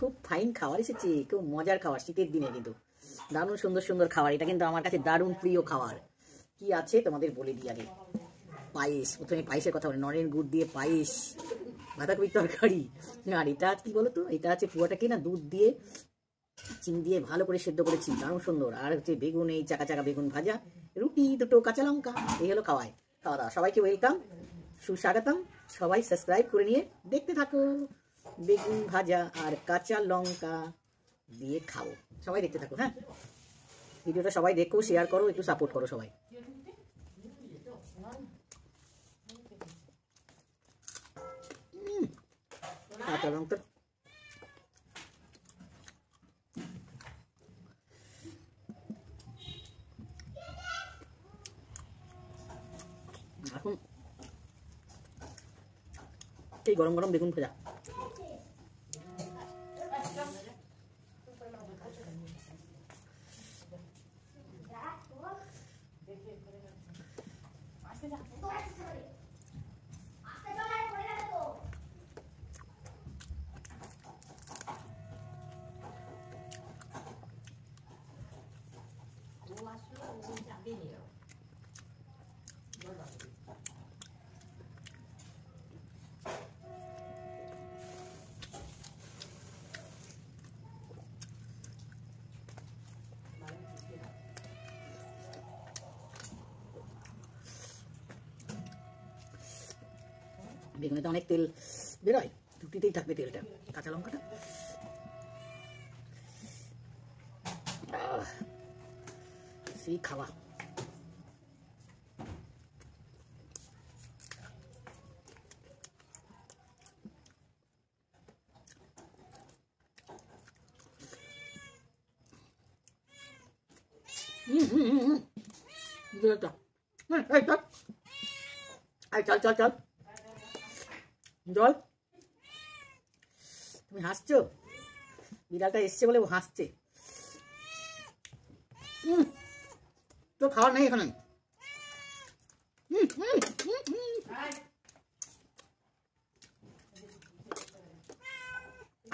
খুব ফাইন খাবার এসেছে, খুব মজার খাবার শীতের দিনে, কিন্তু দারুণ সুন্দর সুন্দর খাবার। এটা কিন্তু আমার কাছে দারুণ প্রিয় খাবার। কি আছে তোমাদের বলে দিই আগে। পায়েস, প্রথমে পায়েসের কথা বলি। নরেন গুড় দিয়ে পায়েস, বাঁধাকপির তরকারি। আর এটা কি বলো তো, এটা আছে পুয়াটাকে না দুধ দিয়ে চিনি দিয়ে ভালো করে সেদ্ধ করেছি, দারুণ সুন্দর। আর হচ্ছে বেগুন, এই চাকা চাকা বেগুন ভাজা, রুটি দুটো, কাঁচা লঙ্কা, এই হলো খাওয়া দাওয়া। সবাইকে ওয়েলকাম, সুস্বাগতম। সবাই সাবস্ক্রাইব করে নিয়ে দেখতে থাকো। বেগুন ভাজা আর কাঁচা লঙ্কা দিয়ে খাবো, সবাই দেখতে থাকো। হ্যাঁ, ভিডিওটা সবাই দেখো, শেয়ার করো, একটু সাপোর্ট করো সবাই। কাঁচা লঙ্কা এখন এই গরম গরম বেগুন ভাজা, বেগুনে তো অনেক তেল বেরোয়, রুটিতেই থাকবে তেলটা, কাঁচা লঙ্কাটা। সেই খাওয়া। চল চল চল জল। তুমি হাসছো, বিড়ালটা এসছে বলে ও হাসছে। তো খাওয়ার নেই এখানে।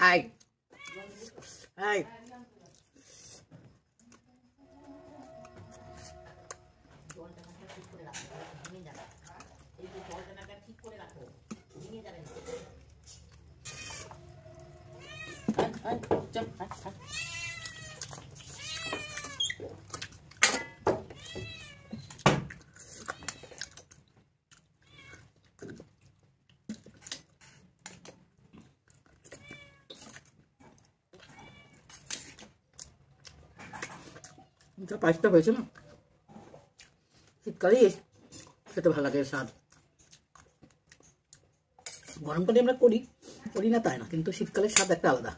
আয় আয়, পায়েসটা হয়েছে না, শীতকালেই খেতে ভালো লাগে স্বাদ। গরমকালে আমরা করি না তাই না, কিন্তু শীতকালের স্বাদ একটা আলাদা।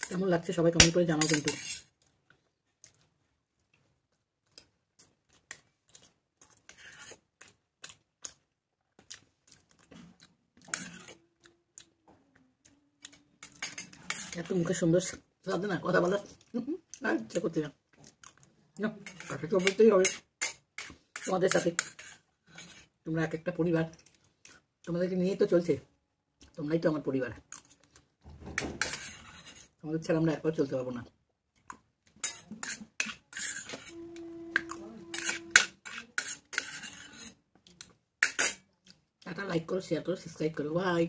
কেমন লাগছে সবাই কমেন্ট করে জানাও কিন্তু। এত মুখে সুন্দর স্বাদ না, কথা বলার ইচ্ছা করতে না, কাছে তো বলতেই হবে তোমাদের সাথে। তোমরা এক একটা পরিবার, তোমাদেরকে নিয়েই তো চলছে, তোমরাই তো আমার পরিবার। আমাদের ছাড়া আমরা একবার চলতে পারবো না। টাটা, লাইক করো, শেয়ার করো, সাবস্ক্রাইব করো, বাই।